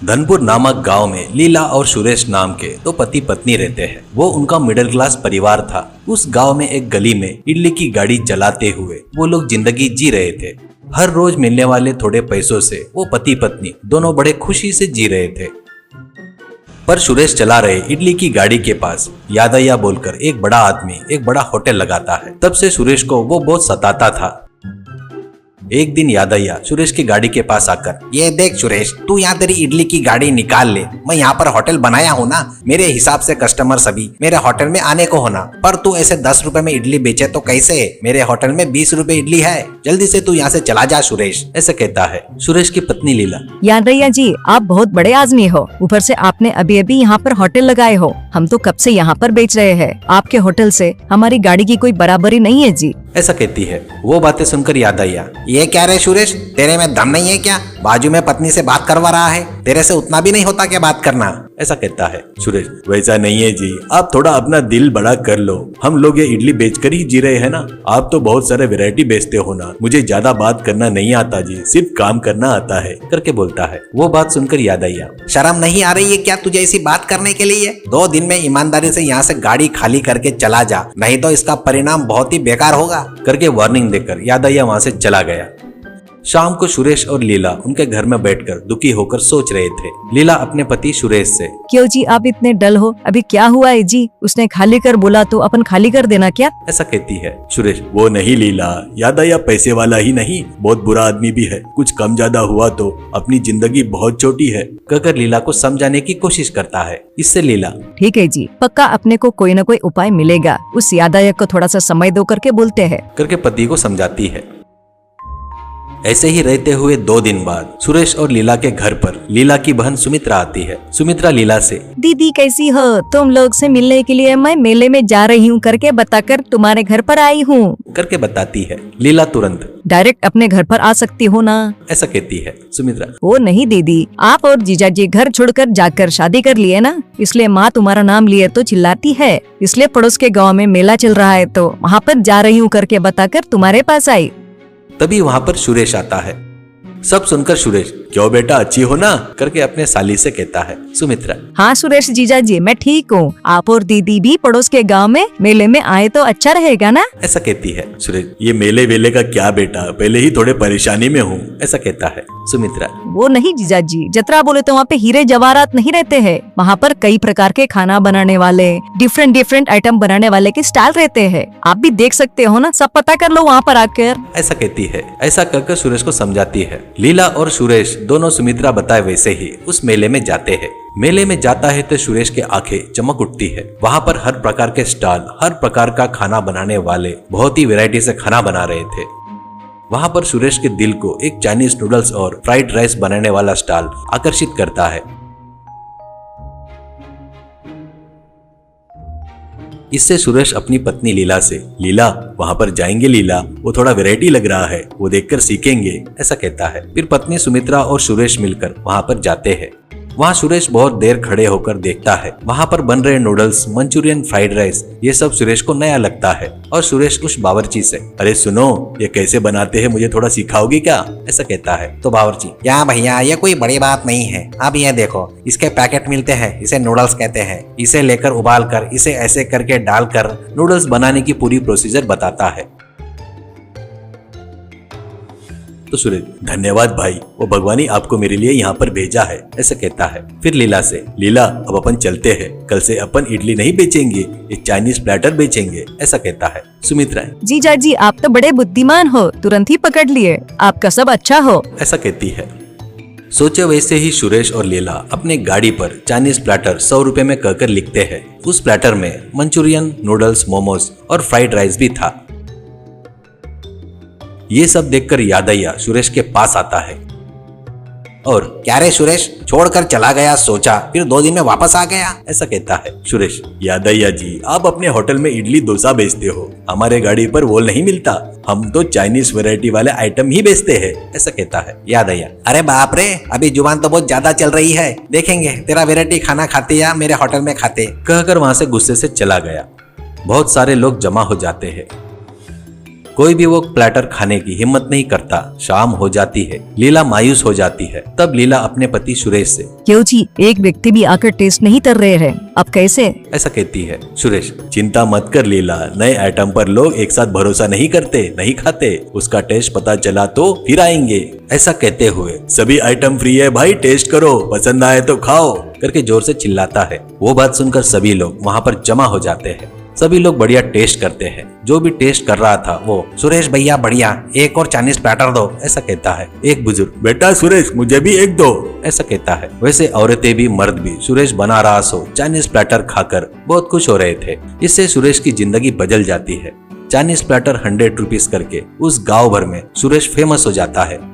धनपुर नामक गांव में लीला और सुरेश नाम के दो पति पत्नी रहते हैं। वो उनका मिडिल क्लास परिवार था। उस गांव में एक गली में इडली की गाड़ी चलाते हुए वो लोग जिंदगी जी रहे थे। हर रोज मिलने वाले थोड़े पैसों से वो पति पत्नी दोनों बड़े खुशी से जी रहे थे। पर सुरेश चला रहे इडली की गाड़ी के पास यादయ్య बोलकर एक बड़ा आदमी एक बड़ा होटल लगाता है। तब से सुरेश को वो बहुत सताता था। एक दिन यादయ్య सुरेश की गाड़ी के पास आकर, ये देख सुरेश, तू यहाँ तेरी इडली की गाड़ी निकाल ले। मैं यहाँ पर होटल बनाया हूँ ना, मेरे हिसाब से कस्टमर सभी मेरे होटल में आने को होना। पर तू ऐसे 10 रुपए में इडली बेचे तो कैसे? मेरे होटल में 20 रुपए इडली है। जल्दी से तू यहाँ से चला जा सुरेश, ऐसे कहता है। सुरेश की पत्नी लीला, यादయ్య जी, आप बहुत बड़े आदमी हो। ऊपर से आपने अभी अभी यहाँ पर होटल लगाए हो। हम तो कब से यहाँ पर बेच रहे हैं। आपके होटल से हमारी गाड़ी की कोई बराबरी नहीं है जी, ऐसा कहती है। वो बातें सुनकर यादయ్య, ये क्या रे सुरेश, तेरे में दम नहीं है क्या? बाजू में पत्नी से बात करवा रहा है, तेरे से उतना भी नहीं होता क्या बात करना? ऐसा कहता है। सुरेश, वैसा नहीं है जी, आप थोड़ा अपना दिल बड़ा कर लो। हम लोग ये इडली बेचकर ही जी रहे हैं ना। आप तो बहुत सारे वैरायटी बेचते हो ना। मुझे ज्यादा बात करना नहीं आता जी, सिर्फ काम करना आता है, करके बोलता है। वो बात सुनकर यादయ్య, शर्म नहीं आ रही है क्या तुझे ऐसी बात करने के लिए? 2 दिन में ईमानदारी से यहाँ से गाड़ी खाली करके चला जा, नहीं तो इसका परिणाम बहुत ही बेकार होगा, करके वार्निंग देकर यादయ్య वहाँ से चला गया। शाम को सुरेश और लीला उनके घर में बैठकर दुखी होकर सोच रहे थे। लीला अपने पति सुरेश से, क्यों जी आप इतने डल हो? अभी क्या हुआ है जी? उसने खाली कर बोला तो अपन खाली कर देना क्या? ऐसा कहती है। सुरेश, वो नहीं लीला, यादయ్య पैसे वाला ही नहीं, बहुत बुरा आदमी भी है। कुछ कम ज्यादा हुआ तो अपनी जिंदगी बहुत छोटी है, कहकर लीला को समझाने की कोशिश करता है। इससे लीला, ठीक है जी, पक्का अपने को कोई न कोई उपाय मिलेगा। उस यादయ్య को थोड़ा सा समय दो करके बोलते हैं, करके पति को समझाती है। ऐसे ही रहते हुए 2 दिन बाद सुरेश और लीला के घर पर लीला की बहन सुमित्रा आती है। सुमित्रा लीला से, दीदी कैसी हो? तुम लोग से मिलने के लिए मैं मेले में जा रही हूँ करके बताकर तुम्हारे घर पर आई हूँ, करके बताती है। लीला तुरंत, डायरेक्ट अपने घर पर आ सकती हो ना, ऐसा कहती है। सुमित्रा, वो नहीं दीदी, आप और जीजाजी घर छोड़कर जाकर शादी कर लिए ना, इसलिए माँ तुम्हारा नाम लिए तो चिल्लाती है। इसलिए पड़ोस के गांव में मेला चल रहा है तो वहाँ पर जा रही हूँ करके बताकर तुम्हारे पास आई। तभी वहाँ पर सुरेश आता है। सब सुनकर सुरेश, क्यों बेटा अच्छी हो ना, करके अपने साली से कहता है। सुमित्रा, हाँ सुरेश जीजाजी, मैं ठीक हूँ। आप और दीदी भी पड़ोस के गांव में मेले में आए तो अच्छा रहेगा ना, ऐसा कहती है। सुरेश, ये मेले वेले का क्या बेटा, पहले ही थोड़े परेशानी में हूँ, ऐसा कहता है। सुमित्रा, वो नहीं जीजाजी, जतरा बोले तो वहाँ पे हीरे जवाहरात नहीं रहते हैं। वहाँ पर कई प्रकार के खाना बनाने वाले, डिफरेंट आइटम बनाने वाले के स्टाइल रहते हैं। आप भी देख सकते हो ना, सब पता कर लो वहाँ पर आकर, ऐसा कहती है। ऐसा कर सुरेश को समझाती है। लीला और सुरेश दोनों सुमित्रा बताए वैसे ही उस मेले में जाते हैं। मेले में जाता है तो सुरेश के आंखें चमक उठती है। वहाँ पर हर प्रकार के स्टॉल, हर प्रकार का खाना बनाने वाले बहुत ही वैरायटी से खाना बना रहे थे। वहाँ पर सुरेश के दिल को एक चाइनीज नूडल्स और फ्राइड राइस बनाने वाला स्टॉल आकर्षित करता है। इससे सुरेश अपनी पत्नी लीला से, लीला वहाँ पर जाएंगे लीला, वो थोड़ा वैरायटी लग रहा है, वो देखकर सीखेंगे, ऐसा कहता है। फिर पत्नी सुमित्रा और सुरेश मिलकर वहाँ पर जाते हैं। वहाँ सुरेश बहुत देर खड़े होकर देखता है। वहाँ पर बन रहे नूडल्स, मंचूरियन, फ्राइड राइस, ये सब सुरेश को नया लगता है। और सुरेश उस बावर्ची से, अरे सुनो, ये कैसे बनाते हैं, मुझे थोड़ा सिखाओगे क्या, ऐसा कहता है। तो बावर्ची, क्या भैया, ये कोई बड़ी बात नहीं है। अब ये देखो, इसके पैकेट मिलते हैं, इसे नूडल्स कहते हैं। इसे लेकर उबाल कर, इसे ऐसे करके डालकर नूडल्स बनाने की पूरी प्रोसीजर बताता है। तो सुरेश, धन्यवाद भाई, वो भगवान ही आपको मेरे लिए यहाँ पर भेजा है, ऐसा कहता है। फिर लीला से, लीला अब अपन चलते हैं, कल से अपन इडली नहीं बेचेंगे, ये चाइनीज प्लेटर बेचेंगे, ऐसा कहता है। सुमित्रा, जीजाजी आप तो बड़े बुद्धिमान हो, तुरंत ही पकड़ लिए, आपका सब अच्छा हो, ऐसा कहती है। सोचे वैसे ही सुरेश और लीला अपने गाड़ी पर चाइनीज प्लेटर 100 रुपए में कहकर लिखते हैं। उस प्लेटर में मंचूरियन, नूडल्स, मोमोज और फ्राइड राइस भी था। ये सब देखकर यादయ్య सुरेश के पास आता है और, क्या रे सुरेश, छोड़कर चला गया सोचा, फिर 2 दिन में वापस आ गया, ऐसा कहता है। सुरेश, यादయ్య जी, आप अपने होटल में इडली डोसा बेचते हो, हमारे गाड़ी पर वो नहीं मिलता, हम तो चाइनीज वैरायटी वाले आइटम ही बेचते हैं, ऐसा कहता है। यादయ్య, अरे बाप रे, अभी जुबान तो बहुत ज्यादा चल रही है, देखेंगे तेरा वैरायटी खाना खाते या मेरे होटल में खाते, कहकर वहां से गुस्से से चला गया। बहुत सारे लोग जमा हो जाते हैं। कोई भी वो प्लेटर खाने की हिम्मत नहीं करता। शाम हो जाती है, लीला मायूस हो जाती है। तब लीला अपने पति सुरेश से क्यों जी, एक व्यक्ति भी आकर टेस्ट नहीं कर रहे हैं, अब कैसे? ऐसा कहती है। सुरेश, चिंता मत कर लीला, नए आइटम पर लोग एक साथ भरोसा नहीं करते, नहीं खाते। उसका टेस्ट पता चला तो फिर आएंगे। ऐसा कहते हुए सभी आइटम फ्री है भाई, टेस्ट करो, पसंद आए तो खाओ करके जोर से चिल्लाता है। वो बात सुनकर सभी लोग वहाँ पर जमा हो जाते हैं। सभी लोग बढ़िया टेस्ट करते हैं। जो भी टेस्ट कर रहा था वो सुरेश भैया बढ़िया, एक और चाइनीज प्लेटर दो, ऐसा कहता है। एक बुजुर्ग, बेटा सुरेश मुझे भी एक दो, ऐसा कहता है। वैसे औरतें भी मर्द भी सुरेश बना रहा सो चाइनीज प्लेटर खाकर बहुत खुश हो रहे थे। इससे सुरेश की जिंदगी बदल जाती है। चाइनीज प्लेटर 100 रुपीज करके उस गांव भर में सुरेश फेमस हो जाता है।